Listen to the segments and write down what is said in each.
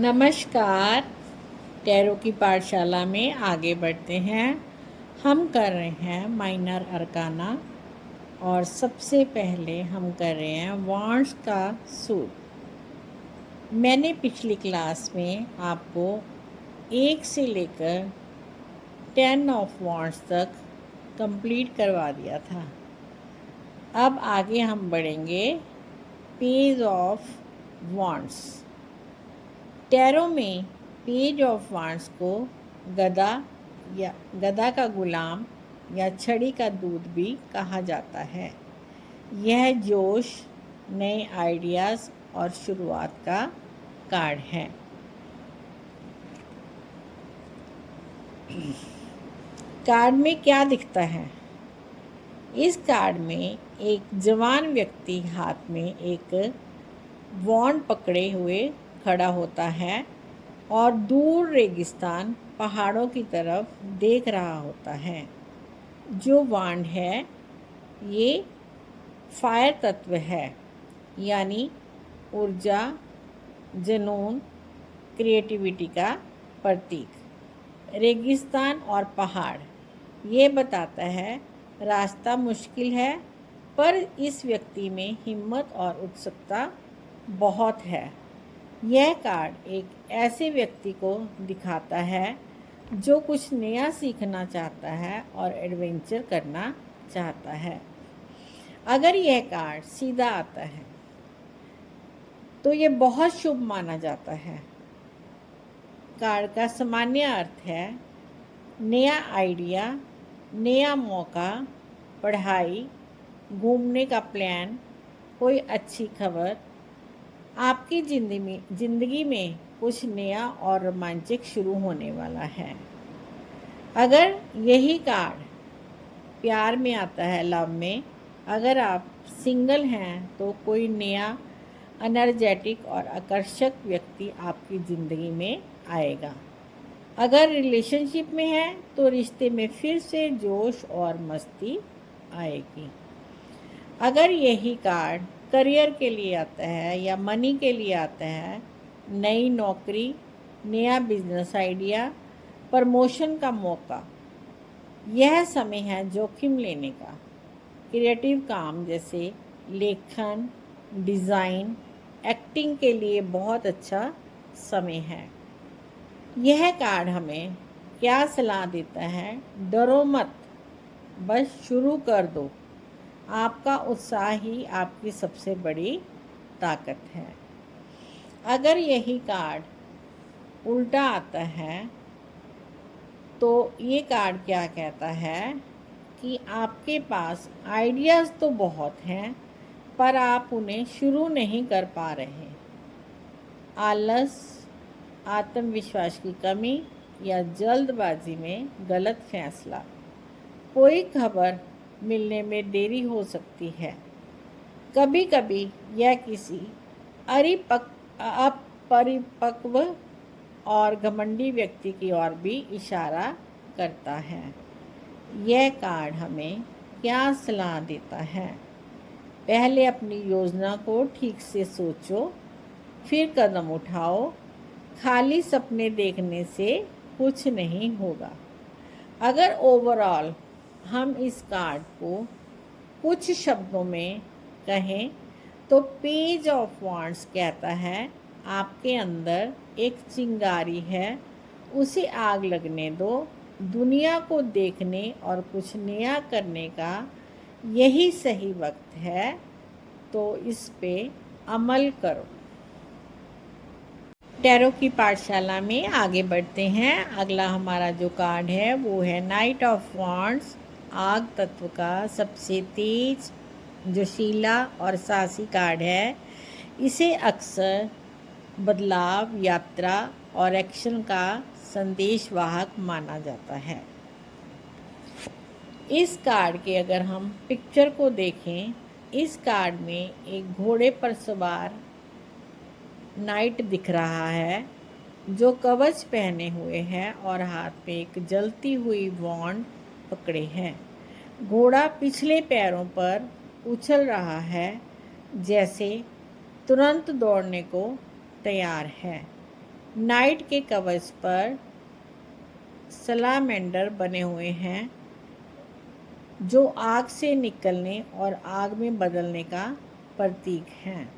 नमस्कार। टैरो की पाठशाला में आगे बढ़ते हैं। हम कर रहे हैं माइनर अरकाना और सबसे पहले हम कर रहे हैं वांड्स का सूट। मैंने पिछली क्लास में आपको 1 से लेकर 10 ऑफ वांड्स तक कंप्लीट करवा दिया था। अब आगे हम बढ़ेंगे पेज ऑफ वांड्स। टैरो में पेज ऑफ वांड्स को गधा का गुलाम या छड़ी का दूध भी कहा जाता है। यह जोश, नए आइडियाज़ और शुरुआत का कार्ड है। कार्ड में क्या दिखता है? इस कार्ड में एक जवान व्यक्ति हाथ में एक वॉन्ड पकड़े हुए खड़ा होता है और दूर रेगिस्तान पहाड़ों की तरफ देख रहा होता है। जो वांड है ये फायर तत्व है, यानी ऊर्जा, जुनून, क्रिएटिविटी का प्रतीक। रेगिस्तान और पहाड़ ये बताता है रास्ता मुश्किल है, पर इस व्यक्ति में हिम्मत और उत्सुकता बहुत है। यह कार्ड एक ऐसे व्यक्ति को दिखाता है जो कुछ नया सीखना चाहता है और एडवेंचर करना चाहता है। अगर यह कार्ड सीधा आता है तो ये बहुत शुभ माना जाता है। कार्ड का सामान्य अर्थ है नया आइडिया, नया मौका, पढ़ाई, घूमने का प्लान, कोई अच्छी खबर। आपकी ज़िंदगी में कुछ नया और रोमांचक शुरू होने वाला है। अगर यही कार्ड प्यार में आता है, लव में, अगर आप सिंगल हैं तो कोई नया एनर्जेटिक और आकर्षक व्यक्ति आपकी ज़िंदगी में आएगा। अगर रिलेशनशिप में है तो रिश्ते में फिर से जोश और मस्ती आएगी। अगर यही कार्ड करियर के लिए आता है या मनी के लिए आता है, नई नौकरी, नया बिजनेस आइडिया, प्रमोशन का मौका, यह समय है जोखिम लेने का। क्रिएटिव काम जैसे लेखन, डिज़ाइन, एक्टिंग के लिए बहुत अच्छा समय है। यह कार्ड हमें क्या सलाह देता है? डरो मत, बस शुरू कर दो। आपका उत्साह ही आपकी सबसे बड़ी ताकत है। अगर यही कार्ड उल्टा आता है तो ये कार्ड क्या कहता है कि आपके पास आइडियाज़ तो बहुत हैं, पर आप उन्हें शुरू नहीं कर पा रहे। आलस, आत्मविश्वास की कमी या जल्दबाजी में गलत फैसला। कोई खबर मिलने में देरी हो सकती है। कभी कभी यह किसी अपरिपक्व और घमंडी व्यक्ति की ओर भी इशारा करता है। यह कार्ड हमें क्या सलाह देता है? पहले अपनी योजना को ठीक से सोचो, फिर कदम उठाओ। खाली सपने देखने से कुछ नहीं होगा। अगर ओवरऑल हम इस कार्ड को कुछ शब्दों में कहें तो पेज ऑफ वांड्स कहता है आपके अंदर एक चिंगारी है, उसे आग लगने दो। दुनिया को देखने और कुछ नया करने का यही सही वक्त है, तो इस पे अमल करो। टैरो की पाठशाला में आगे बढ़ते हैं। अगला हमारा जो कार्ड है वो है नाइट ऑफ वांड्स। आग तत्व का सबसे तेज, जोशीला और साहसी कार्ड है। इसे अक्सर बदलाव, यात्रा और एक्शन का संदेशवाहक माना जाता है। इस कार्ड के अगर हम पिक्चर को देखें, इस कार्ड में एक घोड़े पर सवार नाइट दिख रहा है जो कवच पहने हुए है और हाथ में एक जलती हुई वॉन्ड पकड़े हैं। घोड़ा पिछले पैरों पर उछल रहा है, जैसे तुरंत दौड़ने को तैयार है। नाइट के कवच पर सलामेंडर बने हुए हैं जो आग से निकलने और आग में बदलने का प्रतीक हैं।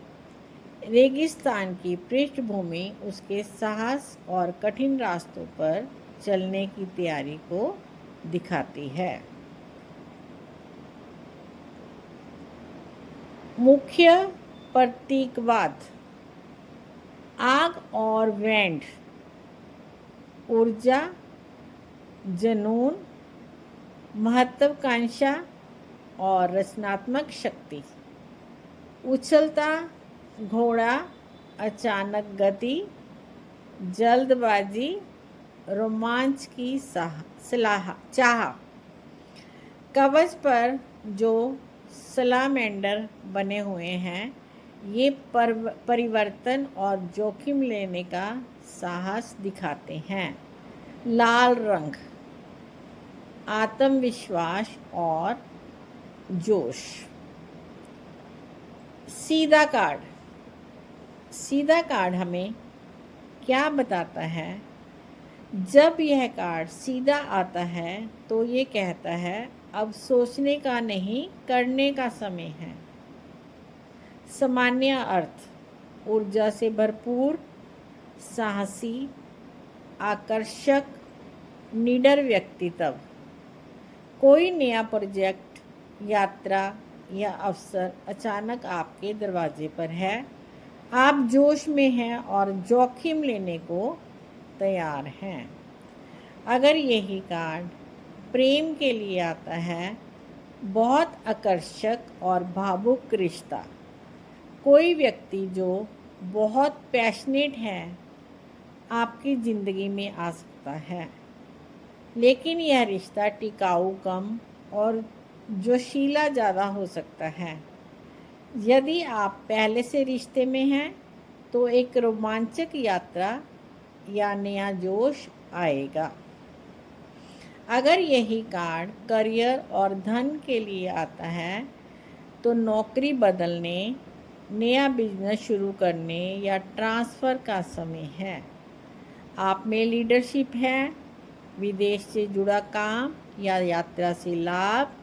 रेगिस्तान की पृष्ठभूमि उसके साहस और कठिन रास्तों पर चलने की तैयारी को दिखाती है। मुख्य प्रतीकवाद। आग और वेंट, ऊर्जा, जुनून, महत्वाकांक्षा और रचनात्मक शक्ति। उछलता घोड़ा, अचानक गति, जल्दबाजी, रोमांच की चाह। कवच पर जो सलामेंडर बने हुए हैं ये परिवर्तन और जोखिम लेने का साहस दिखाते हैं। लाल रंग, आत्मविश्वास और जोश। सीधा कार्ड। सीधा कार्ड हमें क्या बताता है? जब यह कार्ड सीधा आता है तो ये कहता है अब सोचने का नहीं, करने का समय है। सामान्य अर्थ, ऊर्जा से भरपूर, साहसी, आकर्षक, निडर व्यक्तित्व। कोई नया प्रोजेक्ट, यात्रा या अवसर अचानक आपके दरवाजे पर है। आप जोश में हैं और जोखिम लेने को तैयार हैं। अगर यही कार्ड प्रेम के लिए आता है, बहुत आकर्षक और भावुक रिश्ता। कोई व्यक्ति जो बहुत पैशनेट है आपकी ज़िंदगी में आ सकता है, लेकिन यह रिश्ता टिकाऊ कम और जोशीला ज़्यादा हो सकता है। यदि आप पहले से रिश्ते में हैं तो एक रोमांचक यात्रा या नया जोश आएगा। अगर यही कार्ड करियर और धन के लिए आता है तो नौकरी बदलने, नया बिजनेस शुरू करने या ट्रांसफ़र का समय है। आप में लीडरशिप है, विदेश से जुड़ा काम या यात्रा से लाभ।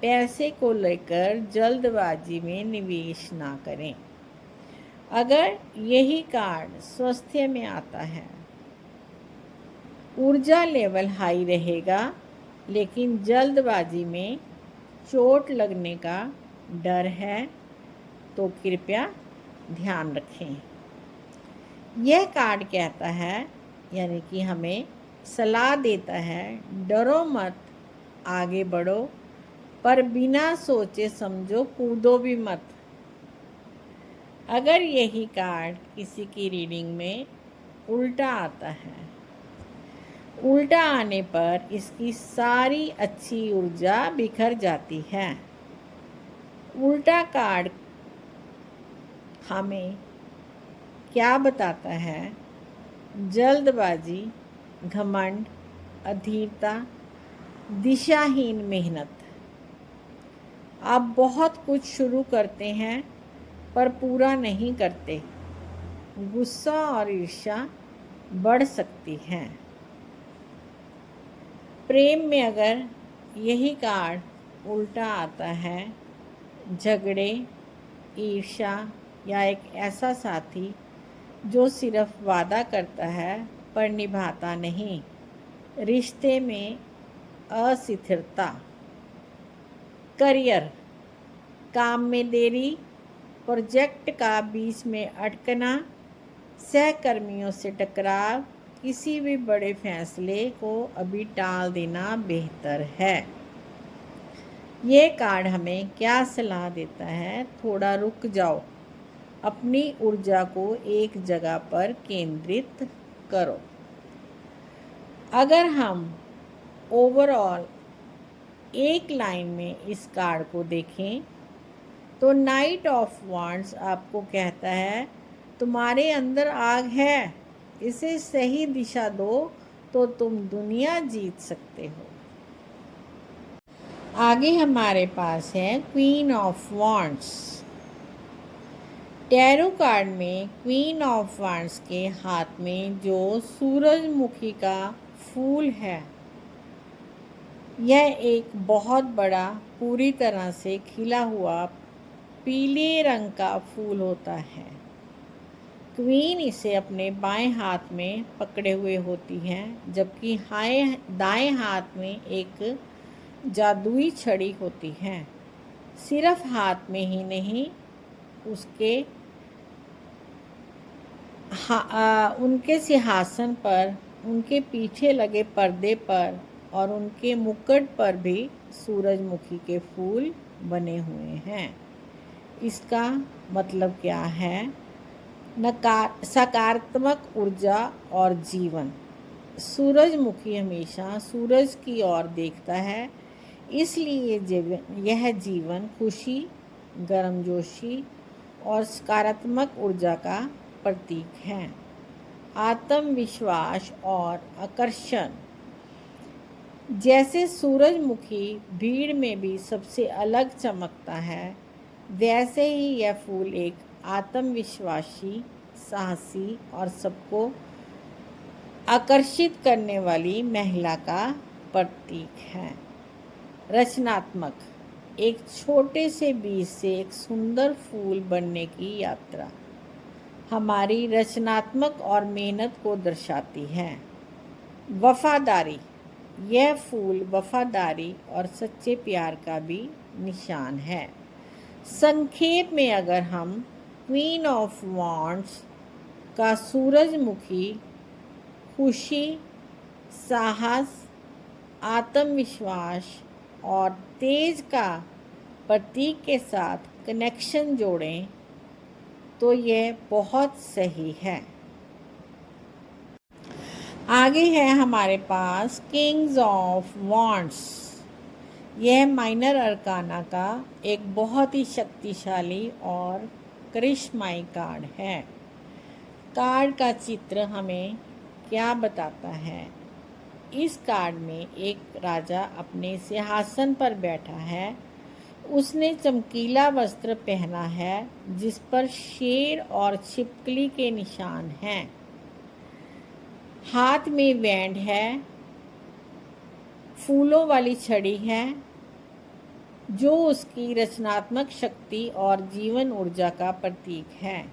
पैसे को लेकर जल्दबाजी में निवेश ना करें। अगर यही कार्ड स्वास्थ्य में आता है, ऊर्जा लेवल हाई रहेगा लेकिन जल्दबाजी में चोट लगने का डर है, तो कृपया ध्यान रखें। यह कार्ड कहता है, यानी कि हमें सलाह देता है, डरो मत, आगे बढ़ो, पर बिना सोचे समझो कूदो भी मत। अगर यही कार्ड किसी की रीडिंग में उल्टा आता है, उल्टा आने पर इसकी सारी अच्छी ऊर्जा बिखर जाती है। उल्टा कार्ड हमें क्या बताता है? जल्दबाजी, घमंड, अधीरता, दिशाहीन मेहनत। आप बहुत कुछ शुरू करते हैं पर पूरा नहीं करते। गुस्सा और ईर्ष्या बढ़ सकती है। प्रेम में अगर यही कार्ड उल्टा आता है, झगड़े, ईर्ष्या या एक ऐसा साथी जो सिर्फ वादा करता है पर निभाता नहीं। रिश्ते में अस्थिरता। करियर, काम में देरी, प्रोजेक्ट का बीच में अटकना, सहकर्मियों से टकराव। किसी भी बड़े फैसले को अभी टाल देना बेहतर है। ये कार्ड हमें क्या सलाह देता है? थोड़ा रुक जाओ, अपनी ऊर्जा को एक जगह पर केंद्रित करो। अगर हम ओवरऑल एक लाइन में इस कार्ड को देखें तो नाइट ऑफ वांड्स आपको कहता है तुम्हारे अंदर आग है, इसे सही दिशा दो तो तुम दुनिया जीत सकते हो। आगे हमारे पास है queen of wands. Tarot card में क्वीन ऑफ वांड्स के हाथ में जो सूरजमुखी का फूल है, यह एक बहुत बड़ा पूरी तरह से खिला हुआ पीले रंग का फूल होता है। क्वीन इसे अपने बाएं हाथ में पकड़े हुए होती हैं, जबकि दाएं हाथ में एक जादुई छड़ी होती है। सिर्फ हाथ में ही नहीं, उनके सिंहासन पर, उनके पीछे लगे पर्दे पर और उनके मुकुट पर भी सूरजमुखी के फूल बने हुए हैं। इसका मतलब क्या है? सकारात्मक ऊर्जा और जीवन। सूरजमुखी हमेशा सूरज की ओर देखता है, इसलिए यह जीवन, खुशी, गर्मजोशी और सकारात्मक ऊर्जा का प्रतीक है। आत्मविश्वास और आकर्षण। जैसे सूरजमुखी भीड़ में भी सबसे अलग चमकता है, वैसे ही यह फूल एक आत्मविश्वासी, साहसी और सबको आकर्षित करने वाली महिला का प्रतीक है। रचनात्मक। एक छोटे से बीज से एक सुंदर फूल बनने की यात्रा हमारी रचनात्मक और मेहनत को दर्शाती है। वफादारी। यह फूल वफादारी और सच्चे प्यार का भी निशान है। संक्षेप में अगर हम क्वीन ऑफ वांड्स का सूरजमुखी खुशी, साहस, आत्मविश्वास और तेज का प्रतीक के साथ कनेक्शन जोड़ें तो यह बहुत सही है। आगे है हमारे पास किंग्स ऑफ वांड्स। यह माइनर अरकाना का एक बहुत ही शक्तिशाली और करिश्माई कार्ड है। कार्ड का चित्र हमें क्या बताता है? इस कार्ड में एक राजा अपने सिंहासन पर बैठा है। उसने चमकीला वस्त्र पहना है जिस पर शेर और छिपकली के निशान हैं। हाथ में बैंड है, फूलों वाली छड़ी है जो उसकी रचनात्मक शक्ति और जीवन ऊर्जा का प्रतीक है।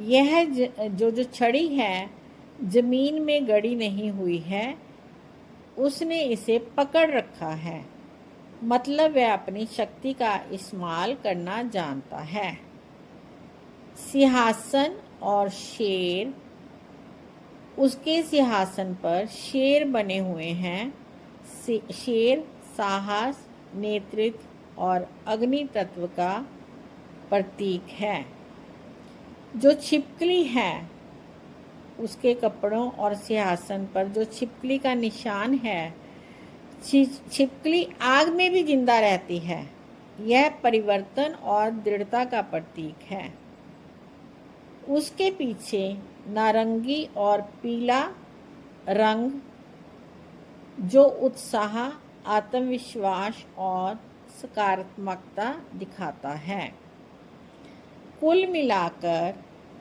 यह जो छड़ी है जमीन में गड़ी नहीं हुई है, उसने इसे पकड़ रखा है, मतलब वह अपनी शक्ति का इस्तेमाल करना जानता है। सिंहासन और शेर। उसके सिंहासन पर शेर बने हुए हैं। शेर साहस, नेतृत्व और अग्नि तत्व का प्रतीक है। जो छिपकली है, उसके कपड़ों और सिंहासन पर जो छिपकली का निशान है, छिपकली आग में भी जिंदा रहती है। यह परिवर्तन और दृढ़ता का प्रतीक है। उसके पीछे नारंगी और पीला रंग जो उत्साह, आत्मविश्वास और सकारात्मकता दिखाता है। कुल मिलाकर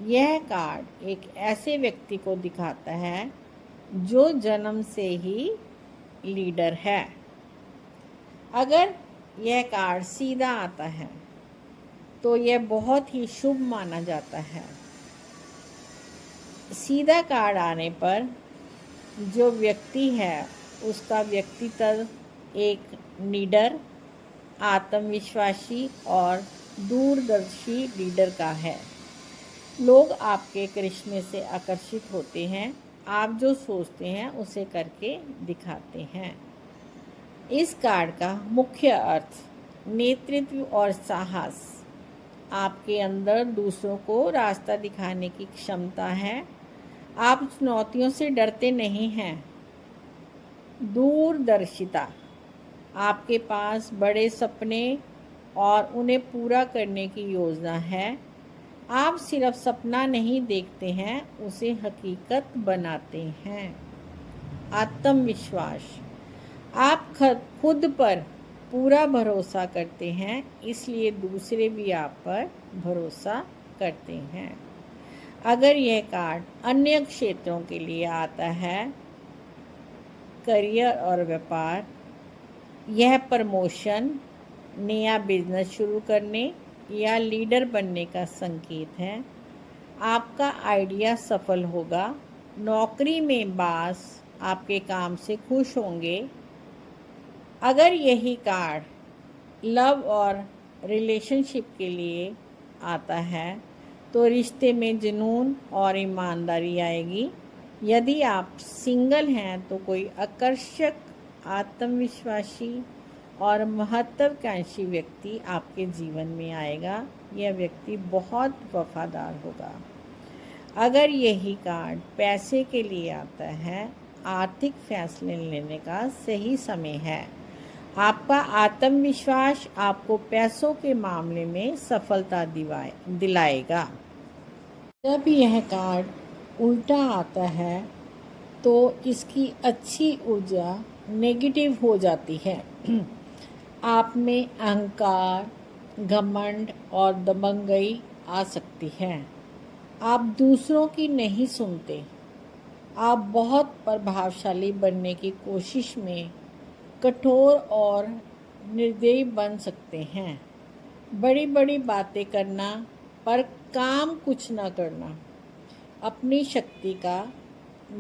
यह कार्ड एक ऐसे व्यक्ति को दिखाता है जो जन्म से ही लीडर है। अगर यह कार्ड सीधा आता है तो यह बहुत ही शुभ माना जाता है। सीधा कार्ड आने पर जो व्यक्ति है उसका व्यक्तित्व एक निडर, आत्मविश्वासी और दूरदर्शी लीडर का है। लोग आपके करिश्मे से आकर्षित होते हैं। आप जो सोचते हैं उसे करके दिखाते हैं। इस कार्ड का मुख्य अर्थ नेतृत्व और साहस। आपके अंदर दूसरों को रास्ता दिखाने की क्षमता है। आप चुनौतियों से डरते नहीं हैं। दूरदर्शिता। आपके पास बड़े सपने और उन्हें पूरा करने की योजना है। आप सिर्फ सपना नहीं देखते हैं, उसे हकीकत बनाते हैं। आत्मविश्वास। आप खुद पर पूरा भरोसा करते हैं, इसलिए दूसरे भी आप पर भरोसा करते हैं। अगर यह कार्ड अन्य क्षेत्रों के लिए आता है, करियर और व्यापार, यह प्रमोशन, नया बिजनेस शुरू करने या लीडर बनने का संकेत है। आपका आइडिया सफल होगा। नौकरी में बॉस आपके काम से खुश होंगे। अगर यही कार्ड लव और रिलेशनशिप के लिए आता है तो रिश्ते में जुनून और ईमानदारी आएगी। यदि आप सिंगल हैं तो कोई आकर्षक, आत्मविश्वासी और महत्वाकांक्षी व्यक्ति आपके जीवन में आएगा। यह व्यक्ति बहुत वफादार होगा। अगर यही कार्ड पैसे के लिए आता है, आर्थिक फैसले लेने का सही समय है। आपका आत्मविश्वास आपको पैसों के मामले में सफलता दिलाएगा। जब यह कार्ड उल्टा आता है तो इसकी अच्छी ऊर्जा नेगेटिव हो जाती है। आप में अहंकार, घमंड और दबंगई आ सकती है। आप दूसरों की नहीं सुनते। आप बहुत प्रभावशाली बनने की कोशिश में कठोर और निर्दयी बन सकते हैं। बड़ी बड़ी बातें करना पर काम कुछ ना करना, अपनी शक्ति का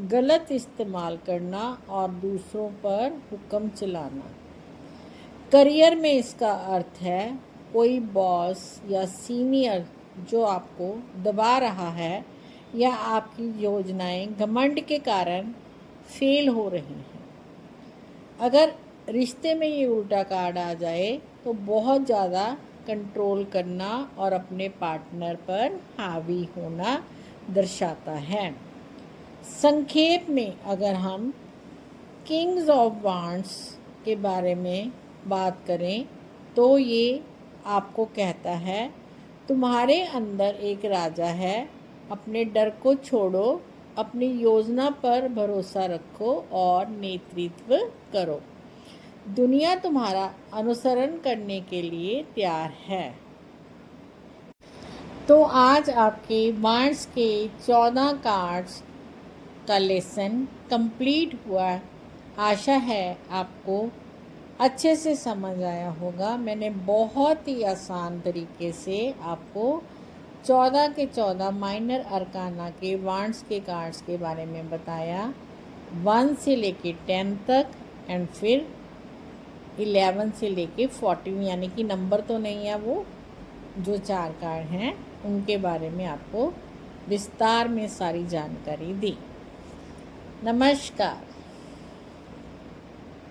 गलत इस्तेमाल करना और दूसरों पर हुक्म चलाना। करियर में इसका अर्थ है कोई बॉस या सीनियर जो आपको दबा रहा है या आपकी योजनाएं घमंड के कारण फेल हो रही हैं। अगर रिश्ते में ये उल्टा कार्ड आ जाए तो बहुत ज़्यादा कंट्रोल करना और अपने पार्टनर पर हावी होना दर्शाता है। संक्षेप में अगर हम किंग्स ऑफ वांड्स के बारे में बात करें तो ये आपको कहता है तुम्हारे अंदर एक राजा है। अपने डर को छोड़ो, अपनी योजना पर भरोसा रखो और नेतृत्व करो। दुनिया तुम्हारा अनुसरण करने के लिए तैयार है। तो आज आपके वांड्स के 14 कार्ड्स का लेसन कंप्लीट हुआ। आशा है आपको अच्छे से समझ आया होगा। मैंने बहुत ही आसान तरीके से आपको 14 के 14 माइनर अरकाना के वांड्स के कार्ड्स के बारे में बताया, 1 से लेके 10 तक एंड फिर 11 से लेके 14, यानी कि नंबर तो नहीं है, वो जो 4 कार्ड हैं उनके बारे में आपको विस्तार में सारी जानकारी दी। नमस्कार।